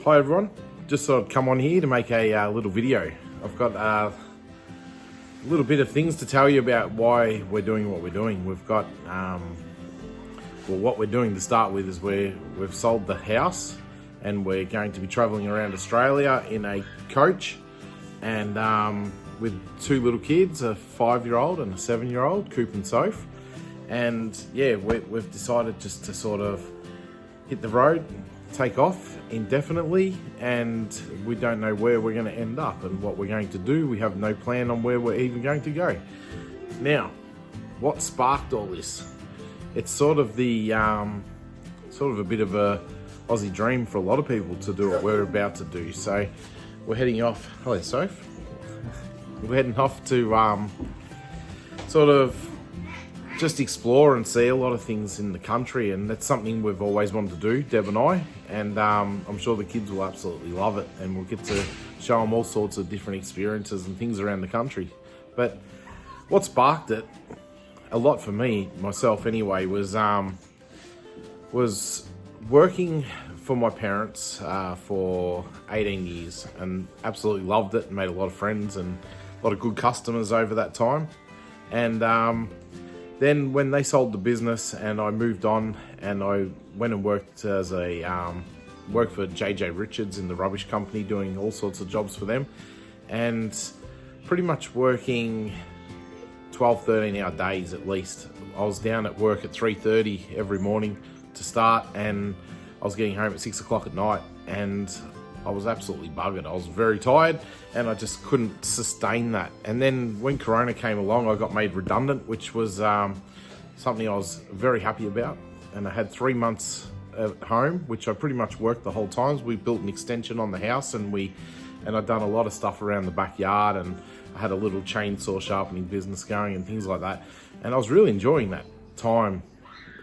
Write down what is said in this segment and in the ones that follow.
Hi everyone, just thought I'd come on here to make a little video. I've got a little bit of things to tell you about why we're doing what we're doing. We've got, well, what we're doing to start with is we've sold the house and we're going to be traveling around Australia in a coach and with two little kids, a 5-year-old and a 7-year-old, Coop and Soph. And yeah, we've decided just to sort of hit the road, take off indefinitely, and we don't know where we're going to end up and what we're going to do. We have no plan on where we're even going to go. Now, what sparked all this? It's sort of the sort of a bit of a Aussie dream for a lot of people to do what we're about to do. So we're heading off. Hello, Soph. We're heading off to sort of just explore and see a lot of things in the country, and that's something we've always wanted to do, Deb and I, and I'm sure the kids will absolutely love it, and we'll get to show them all sorts of different experiences and things around the country. But what sparked it a lot for me, myself anyway, was working for my parents for 18 years and absolutely loved it and made a lot of friends and a lot of good customers over that time. And then when they sold the business and I moved on and I went and worked as worked for JJ Richards in the rubbish company, doing all sorts of jobs for them, and pretty much working 12-13 hour days at least. I was down at work at 3:30 every morning to start, and I was getting home at 6 o'clock at night, and I was absolutely buggered. I was very tired and I just couldn't sustain that. And then when Corona came along, I got made redundant, which was something I was very happy about. And I had 3 months at home, which I pretty much worked the whole time. We built an extension on the house, and I'd done a lot of stuff around the backyard, and I had a little chainsaw sharpening business going and things like that. And I was really enjoying that time,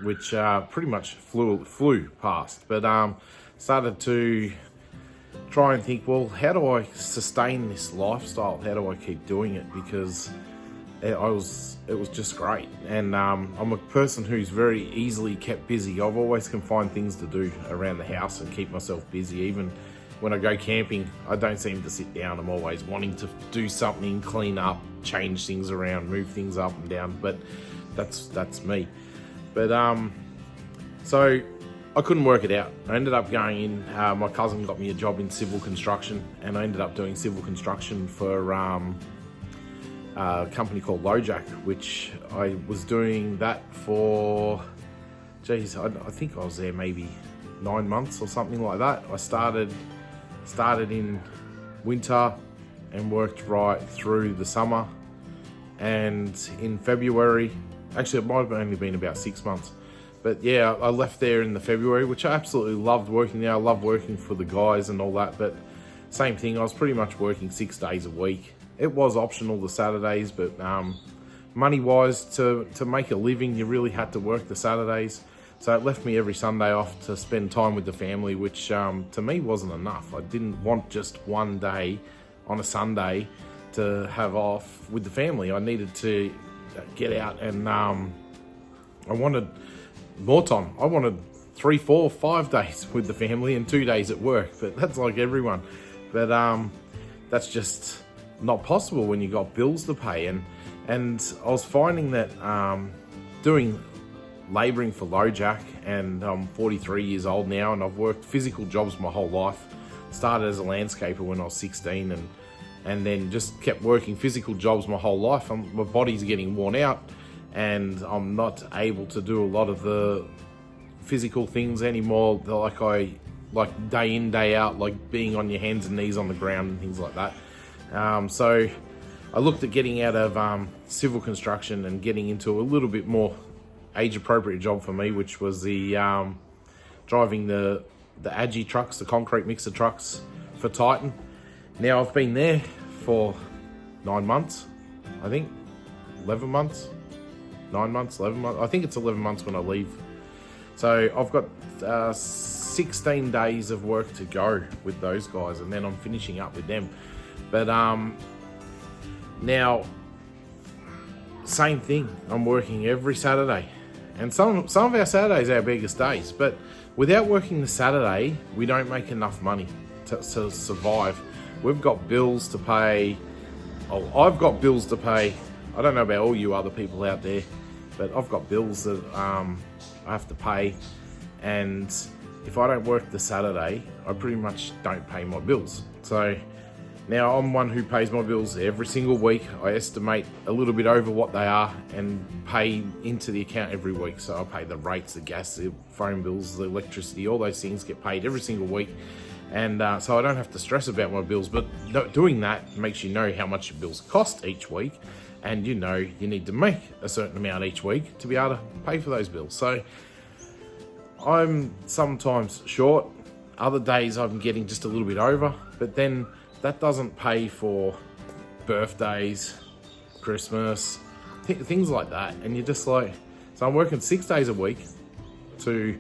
which pretty much flew past. But started to try and think, well, how do I sustain this lifestyle? How do I keep doing it? Because it was just great. And I'm a person who's very easily kept busy. I've always can find things to do around the house and keep myself busy. Even when I go camping, I don't seem to sit down. I'm always wanting to do something, clean up, change things around, move things up and down. But that's me. But so I couldn't work it out. I ended up going in, my cousin got me a job in civil construction, and I ended up doing civil construction for a company called LoJack, which I was doing that for, geez, I think I was there maybe 9 months or something like that. I started in winter and worked right through the summer, and in February, actually it might have only been about 6 months. But yeah, I left there in the February, which I absolutely loved working there. I love working for the guys and all that, but same thing, I was pretty much working 6 days a week. It was optional the Saturdays, but money-wise, to make a living, you really had to work the Saturdays. So it left me every Sunday off to spend time with the family, which to me wasn't enough. I didn't want just one day on a Sunday to have off with the family. I needed to get out, and I wanted more time. I wanted 3, 4, 5 days with the family and 2 days at work, but that's like everyone. But that's just not possible when you got bills to pay. And I was finding that doing labouring for LoJack, and I'm 43 years old now, and I've worked physical jobs my whole life. Started as a landscaper when I was 16, and then just kept working physical jobs my whole life. My body's getting worn out, and I'm not able to do a lot of the physical things anymore, like day in, day out, like being on your hands and knees on the ground and things like that. So I looked at getting out of civil construction and getting into a little bit more age-appropriate job for me, which was the driving the Agi trucks, the concrete mixer trucks for Titan. Now I've been there for 9 months, I think, 11 months. 9 months, 11 months. I think it's 11 months when I leave. So I've got 16 days of work to go with those guys, and then I'm finishing up with them. But now, same thing. I'm working every Saturday, and some of our Saturdays are our biggest days. But without working the Saturday, we don't make enough money. to survive. We've got bills to pay. Oh, I've got bills to pay. I don't know about all you other people out there, but I've got bills that I have to pay, and if I don't work the Saturday, I pretty much don't pay my bills. So now I'm one who pays my bills every single week. I estimate a little bit over what they are and pay into the account every week. So I pay the rates, the gas, the phone bills, the electricity, all those things get paid every single week. And so I don't have to stress about my bills, but doing that makes you know how much your bills cost each week. And you know you need to make a certain amount each week to be able to pay for those bills. So I'm sometimes short, other days I'm getting just a little bit over, but then that doesn't pay for birthdays, Christmas, things like that. And you're just like, so I'm working 6 days a week to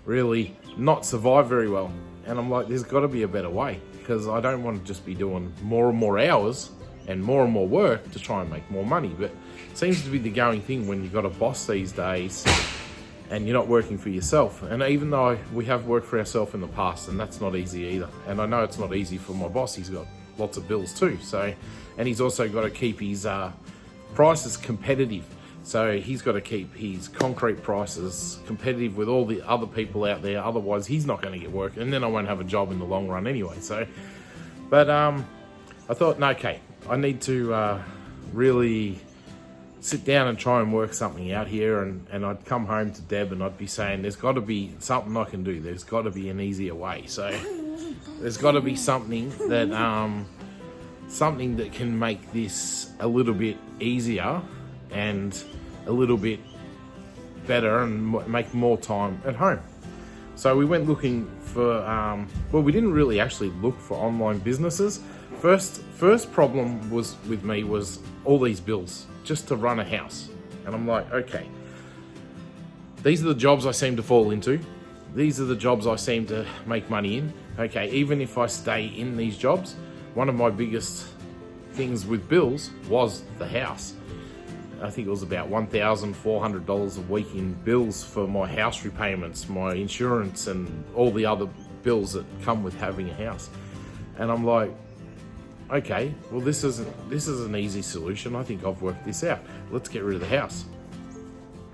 really not survive very well. And I'm like, there's got to be a better way, because I don't want to just be doing more and more hours and more work to try and make more money. But it seems to be the going thing when you've got a boss these days and you're not working for yourself. And even though we have worked for ourselves in the past, and that's not easy either. And I know it's not easy for my boss. He's got lots of bills too. So, and he's also got to keep his prices competitive. So he's got to keep his concrete prices competitive with all the other people out there. Otherwise, he's not going to get work, and then I won't have a job in the long run anyway. So, but I thought, no, okay, I need to really sit down and try and work something out here. And I'd come home to Deb and I'd be saying, there's got to be something I can do. There's got to be an easier way. So there's got to be something that can make this a little bit easier and a little bit better and make more time at home. So we went looking for, well, we didn't really actually look for online businesses. First problem was with me was all these bills just to run a house. And I'm like, okay, these are the jobs I seem to fall into. These are the jobs I seem to make money in. Okay, even if I stay in these jobs, one of my biggest things with bills was the house. I think it was about $1,400 a week in bills for my house repayments, my insurance, and all the other bills that come with having a house. And I'm like, okay, well, this is an easy solution. I think I've worked this out. Let's get rid of the house.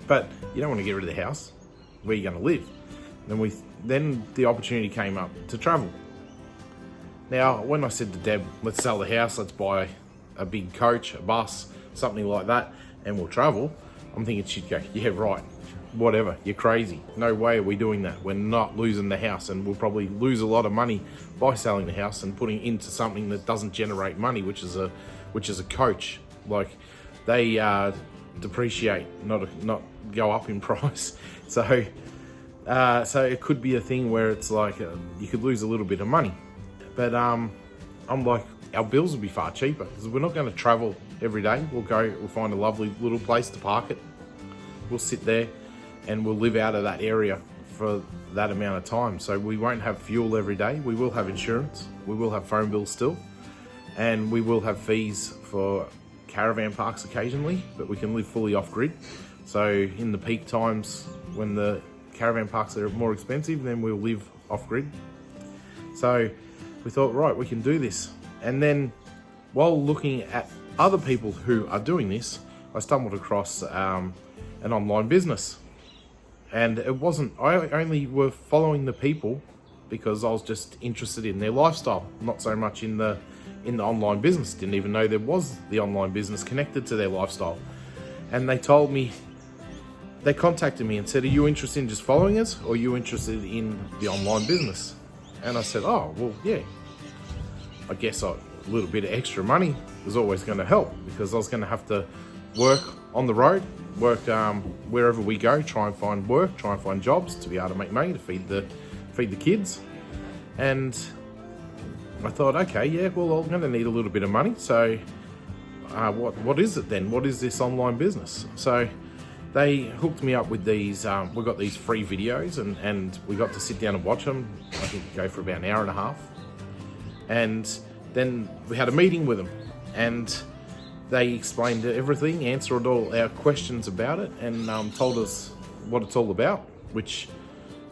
But you don't want to get rid of the house. Where are you going to live? Then the opportunity came up to travel. Now, when I said to Deb, let's sell the house, let's buy a big coach, a bus, something like that, and we'll travel, I'm thinking she'd go, yeah, right, whatever, you're crazy. No way are we doing that. We're not losing the house, and we'll probably lose a lot of money by selling the house and putting it into something that doesn't generate money, which is a coach. Like, they depreciate, not go up in price. So it could be a thing where it's like you could lose a little bit of money. But I'm like, our bills will be far cheaper because we're not going to travel every day. We'll find a lovely little place to park it. We'll sit there and we'll live out of that area for that amount of time. So we won't have fuel every day. We will have insurance. We will have phone bills still. And we will have fees for caravan parks occasionally, but we can live fully off grid. So in the peak times when the caravan parks are more expensive, then we'll live off grid. So we thought, right, we can do this. And then while looking at other people who are doing this, I stumbled across an online business. And I only were following the people because I was just interested in their lifestyle, not so much in the online business. Didn't even know there was the online business connected to their lifestyle. And they contacted me and said, are you interested in just following us, or are you interested in the online business? And I said, oh, well, yeah. I guess a little bit of extra money was always going to help, because I was going to have to work on the road, work wherever we go, try and find work, try and find jobs to be able to make money to feed the kids. And I thought, okay, yeah, well, I'm going to need a little bit of money. So what is it then? What is this online business? So they hooked me up with these, we got these free videos and we got to sit down and watch them. I think go for about an hour and a half. And then we had a meeting with them and they explained everything, answered all our questions about it, and told us what it's all about, which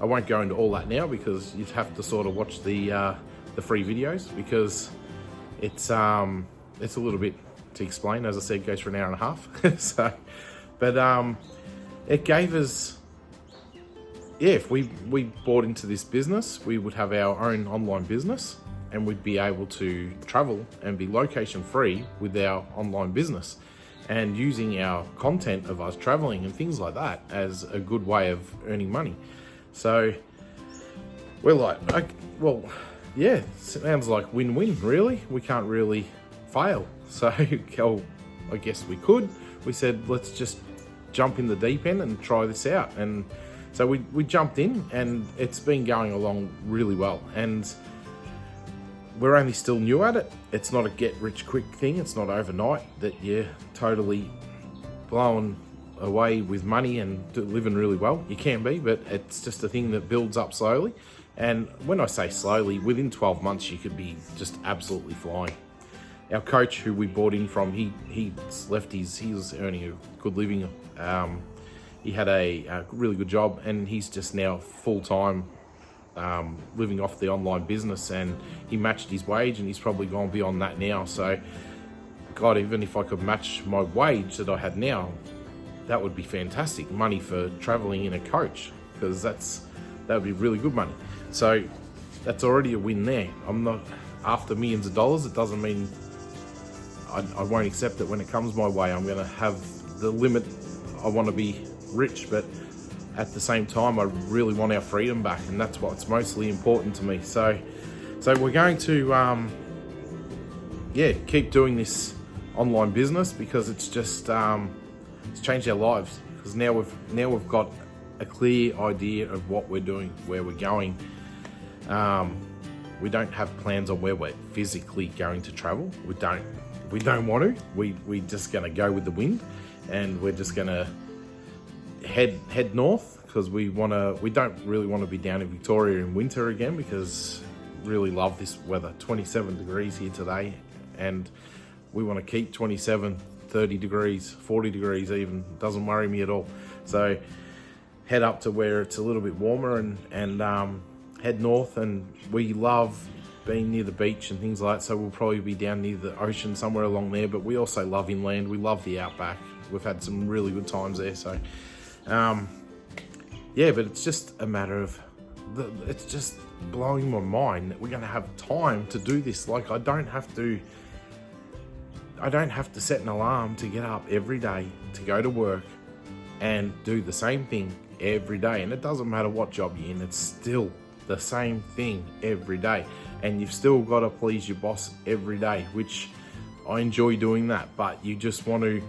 I won't go into all that now because you'd have to sort of watch the the free videos, because it's a little bit to explain. As I said, it goes for an hour and a half. So, but it gave us, yeah, if we bought into this business, we would have our own online business, and we'd be able to travel and be location free with our online business, and using our content of us traveling and things like that as a good way of earning money. So we're like, well, yeah, sounds like win-win, really. We can't really fail. So I guess we could. We said, let's just jump in the deep end and try this out. And so we jumped in, and it's been going along really well. And we're only still new at it. It's not a get-rich-quick thing. It's not overnight that you're totally blown away with money and living really well. You can be, but it's just a thing that builds up slowly. And when I say slowly, within 12 months, you could be just absolutely flying. Our coach, who we bought in from, he was earning a good living. He had a really good job, and he's just now full-time living off the online business, and he matched his wage, and he's probably gone beyond that now. So, God, even if I could match my wage that I had now, that would be fantastic money for traveling in a coach, because that would be really good money. So that's already a win there. I'm not after millions of dollars. It doesn't mean I won't accept it when it comes my way. I'm going to have the limit. I want to be rich, but at the same time, I really want our freedom back, and that's what's mostly important to me. So we're going to, keep doing this online business, because it's just it's changed our lives. Because now we've got a clear idea of what we're doing, where we're going. We don't have plans on where we're physically going to travel. We don't want to. We're just going to go with the wind, and we're just going to head north, because we don't really want to be down in Victoria in winter again, because really love this weather. 27 degrees here today, and we want to keep 27, 30 degrees, 40 degrees even. Doesn't worry me at all. So head up to where it's a little bit warmer, and head north. And we love being near the beach and things like that, so we'll probably be down near the ocean somewhere along there. But we also love inland. We love the outback. We've had some really good times there. So but it's just a matter of it's just blowing my mind that we're going to have time to do this. Like, I don't have to set an alarm to get up every day to go to work and do the same thing every day. And it doesn't matter what job you're in, it's still the same thing every day. And you've still got to please your boss every day, which I enjoy doing that. But you just want to,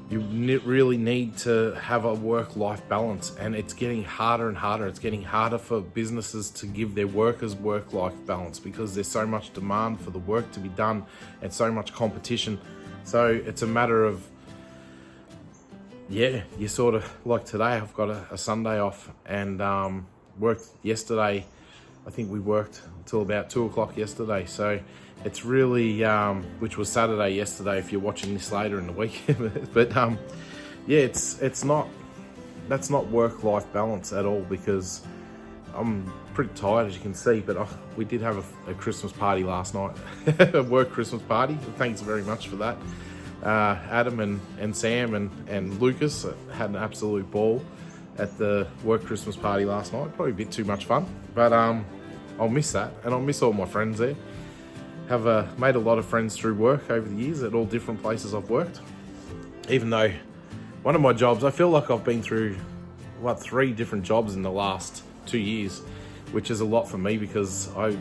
really need to have a work-life balance, and it's getting harder and harder. It's getting harder for businesses to give their workers work-life balance, because there's so much demand for the work to be done and so much competition. So it's a matter of, you sort of, like today, I've got a Sunday off, and worked yesterday. I think we worked until about 2 o'clock yesterday. So it's really, which was Saturday yesterday if you're watching this later in the week. But that's not work-life balance at all, because I'm pretty tired, as you can see. But we did have a Christmas party last night, a work Christmas party. Thanks very much for that. Adam and Sam and Lucas had an absolute ball at the work Christmas party last night. Probably a bit too much fun, but I'll miss that, and I'll miss all my friends there. Have made a lot of friends through work over the years at all different places I've worked. Even though one of my jobs, I feel like I've been through 3 different jobs in the last 2 years, which is a lot for me, because I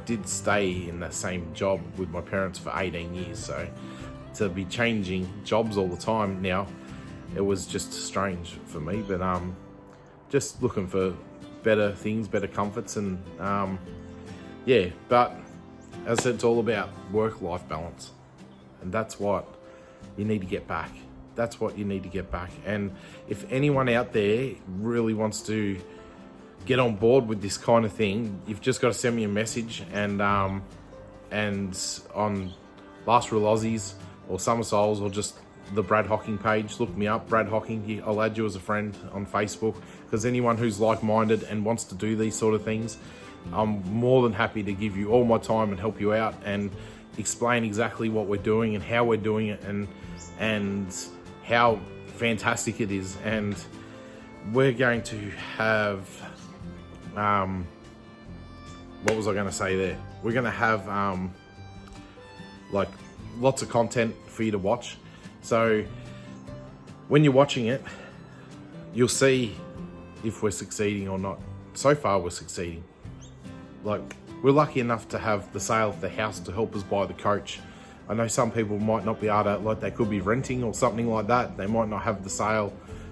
did stay in that same job with my parents for 18 years. So to be changing jobs all the time now, it was just strange for me. But just looking for better things, better comforts, and but as I said, it's all about work-life balance, and that's what you need to get back. That's what you need to get back. And if anyone out there really wants to get on board with this kind of thing, you've just got to send me a message, and on Last Real Aussies or Summer Souls, or just the Brad Hocking page. Look me up, Brad Hocking. I'll add you as a friend on Facebook, because anyone who's like-minded and wants to do these sort of things, I'm more than happy to give you all my time and help you out and explain exactly what we're doing and how we're doing it and how fantastic it is. And we're going to have, what was I going to say there? We're going to have like lots of content for you to watch. So when you're watching it, you'll see if we're succeeding or not. So far, we're succeeding. Like, we're lucky enough to have the sale of the house to help us buy the coach. I know some people might not be able to, like, they could be renting or something like that. They might not have the sale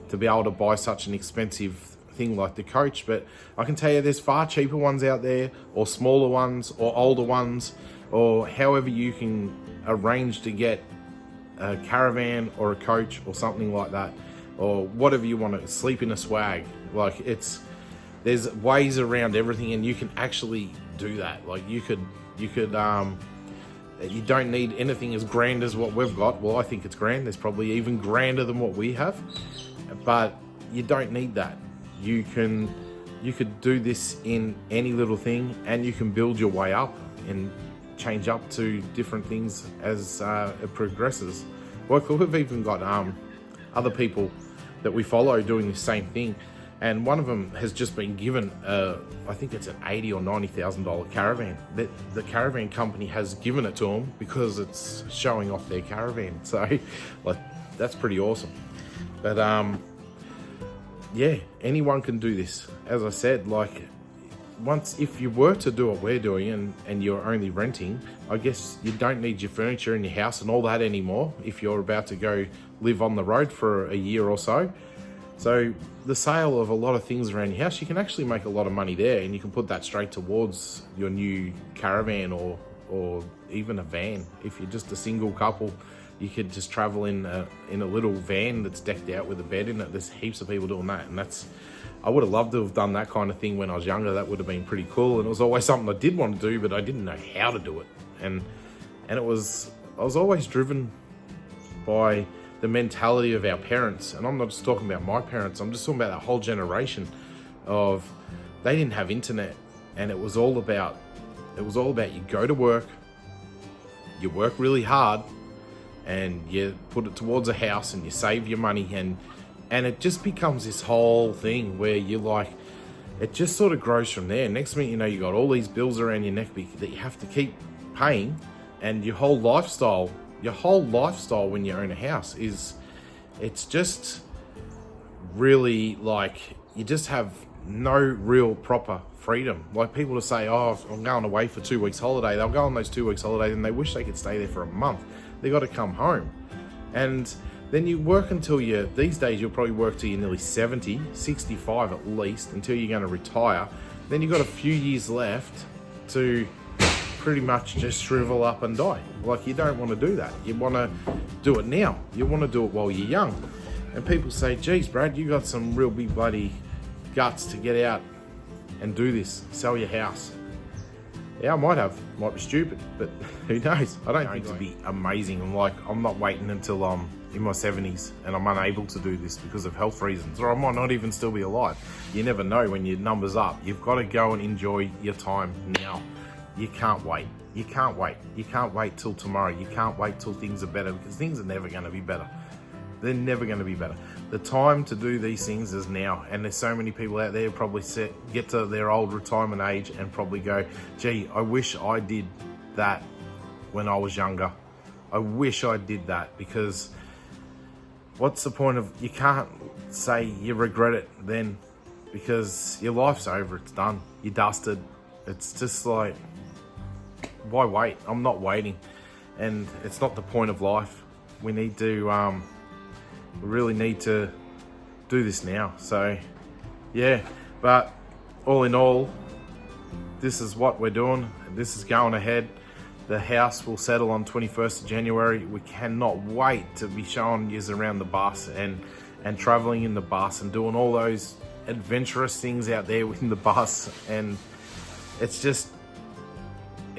to be able to buy such an expensive thing like the coach, but I can tell you there's far cheaper ones out there, or smaller ones, or older ones, or however you can arrange to get a caravan or a coach or something like that, or whatever you want to, sleep in a swag. Like, there's ways around everything, and you can actually do that. Like, you don't need anything as grand as what we've got. Well, I think it's grand. There's probably even grander than what we have, but you don't need that. You could do this in any little thing, and you can build your way up and change up to different things as it progresses. Well, we've even got other people that we follow doing the same thing, and one of them has just been given I think it's an $80,000 or $90,000 caravan. The caravan company has given it to them because it's showing off their caravan. So, like, that's pretty awesome. But yeah, anyone can do this. As I said, like, if you were to do what we're doing and you're only renting, I guess you don't need your furniture in your house and all that anymore if you're about to go live on the road for a year or so. So the sale of a lot of things around your house, you can actually make a lot of money there, and you can put that straight towards your new caravan or even a van. If you're just a single couple, you could just travel in a little van that's decked out with a bed in it. There's heaps of people doing that, and I would have loved to have done that kind of thing when I was younger. That would have been pretty cool, and it was always something I did want to do, but I didn't know how to do it. And I was always driven by the mentality of our parents, and I'm not just talking about my parents, I'm just talking about that whole generation of, they didn't have internet, and it was all about you go to work, you work really hard, and you put it towards a house, and you save your money, and it just becomes this whole thing where you're like, it just sort of grows from there. Next minute, you know, you got all these bills around your neck that you have to keep paying, and your whole lifestyle when you own a house it's just really like, you just have no real proper freedom. Like, people to say, oh, I'm going away for 2 weeks holiday, they'll go on those 2 weeks holiday and they wish they could stay there for a month. They got to come home, and then you work until these days you'll probably work till you're nearly 70, 65 at least, until you're going to retire. Then you've got a few years left to pretty much just shrivel up and die. Like, you don't want to do that. You want to do it now. You want to do it while you're young. And people say, geez, Brad, you got some real big bloody guts to get out and do this, sell your house. Yeah, I might be stupid, but who knows? I don't think it'd be amazing. I'm not waiting until I'm in my 70s and I'm unable to do this because of health reasons, or I might not even still be alive. You never know when your number's up. You've got to go and enjoy your time now. You can't wait. You can't wait. You can't wait till tomorrow. You can't wait till things are better, because things are never going to be better. They're never going to be better. The time to do these things is now. And there's so many people out there who probably get to their old retirement age and probably go, gee, I wish I did that when I was younger. I wish I did that, because what's the point of, you can't say you regret it then, because your life's over, it's done. You're dusted. It's just like, why wait? I'm not waiting. And it's not the point of life. We need to, we really need to do this now. So yeah, but all in all, this is what we're doing. This is going ahead. The house will settle on 21st of January. We cannot wait to be showing you around the bus and traveling in the bus and doing all those adventurous things out there within the bus. And it's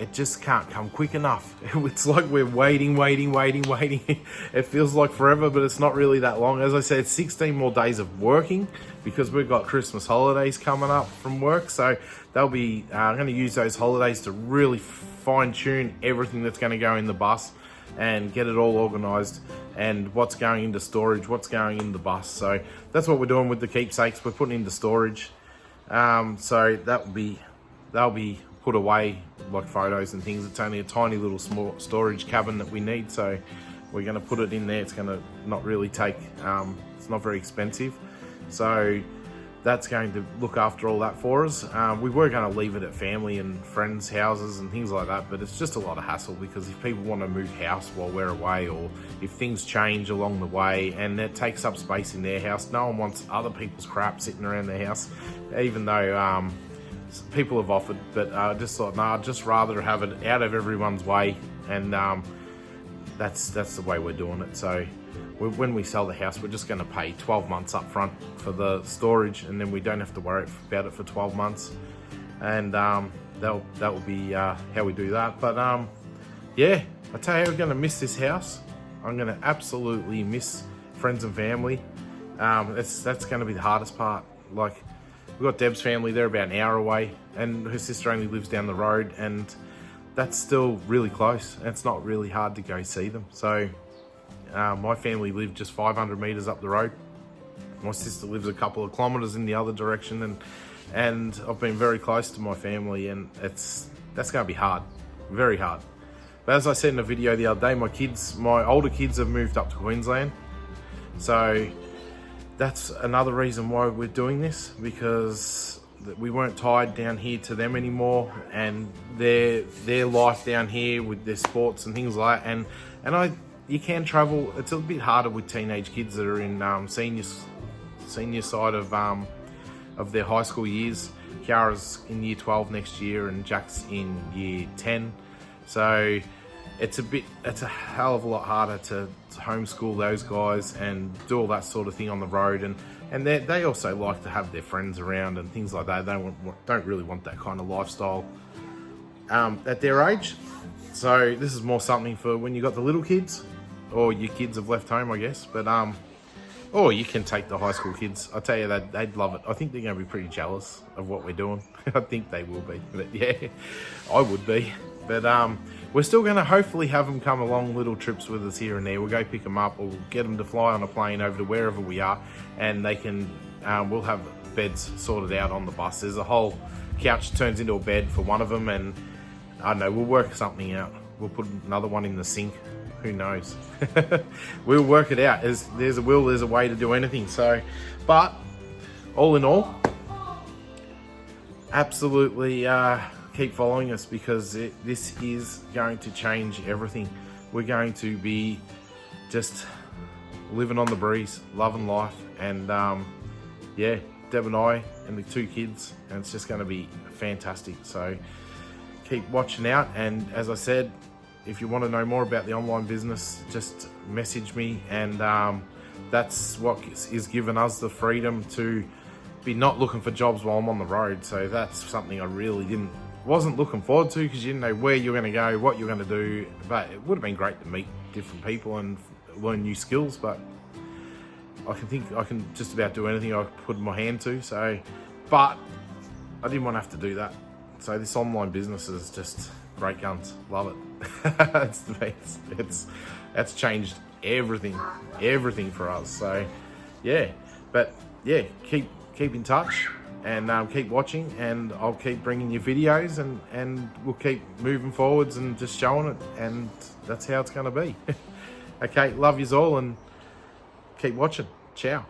it just can't come quick enough. It's like we're waiting. It feels like forever, but it's not really that long. As I said, 16 more days of working because we've got Christmas holidays coming up from work. So they'll be, I'm going to use those holidays to really fine tune everything that's going to go in the bus and get it all organized, and what's going into storage, what's going in the bus. So that's what we're doing with the keepsakes. We're putting into storage. So they'll be put away like photos and things. It's only a tiny little small storage cabin that we need, so we're going to put it in there. It's going to not really take, it's not very expensive, so that's going to look after all that for us. We were going to leave it at family and friends' houses and things like that, but it's just a lot of hassle, because if people want to move house while we're away, or if things change along the way and it takes up space in their house, no one wants other people's crap sitting around their house, even though people have offered. But I just thought, no, I'd just rather have it out of everyone's way, and that's the way we're doing it. So when we sell the house, we're just going to pay 12 months up front for the storage, and then we don't have to worry about it for 12 months. And that will be how we do that. But yeah, I tell you, we're going to miss this house. I'm going to absolutely miss friends and family. That's going to be the hardest part. Like, we've got Deb's family, they're about an hour away, and her sister only lives down the road, and that's still really close. And it's not really hard to go see them. So my family live just 500 meters up the road. My sister lives a couple of kilometers in the other direction, and I've been very close to my family, and that's going to be hard, very hard. But as I said in a video the other day, my older kids have moved up to Queensland, so that's another reason why we're doing this, because we weren't tied down here to them anymore, and their life down here with their sports and things like that. And you can travel. It's a bit harder with teenage kids that are in senior side of their high school years. Kiara's in year 12 next year, and Jack's in year 10. So it's a hell of a lot harder to homeschool those guys and do all that sort of thing on the road. And they also like to have their friends around and things like that. They don't really want that kind of lifestyle at their age. So this is more something for when you got the little kids, or your kids have left home, I guess. But or you can take the high school kids. I tell you, they'd love it. I think they're going to be pretty jealous of what we're doing. I think they will be. But yeah, I would be. But we're still going to hopefully have them come along little trips with us here and there. We'll go pick them up, or we'll get them to fly on a plane over to wherever we are, and they can. We'll have beds sorted out on the bus. There's a whole couch turns into a bed for one of them, and I don't know, we'll work something out. We'll put another one in the sink. Who knows? We'll work it out. There's a will, there's a way to do anything. So, but all in all, absolutely keep following us, because this is going to change everything. We're going to be just living on the breeze, loving life, and yeah, Deb and I and the two kids, and it's just going to be fantastic. So keep watching out, and as I said, if you want to know more about the online business, just message me, and that's what is giving us the freedom to be not looking for jobs while I'm on the road. So that's something I really wasn't looking forward to, because you didn't know where you're going to go, what you're going to do. But it would have been great to meet different people and learn new skills. But I can just about do anything I put my hand to. So, but I didn't want to have to do that. So this online business is just great guns. Love it. That's changed everything for us. So yeah, but yeah, keep in touch, and keep watching, and I'll keep bringing you videos, and we'll keep moving forwards and just showing it, and that's how it's going to be. Okay, love yous all, and keep watching. Ciao.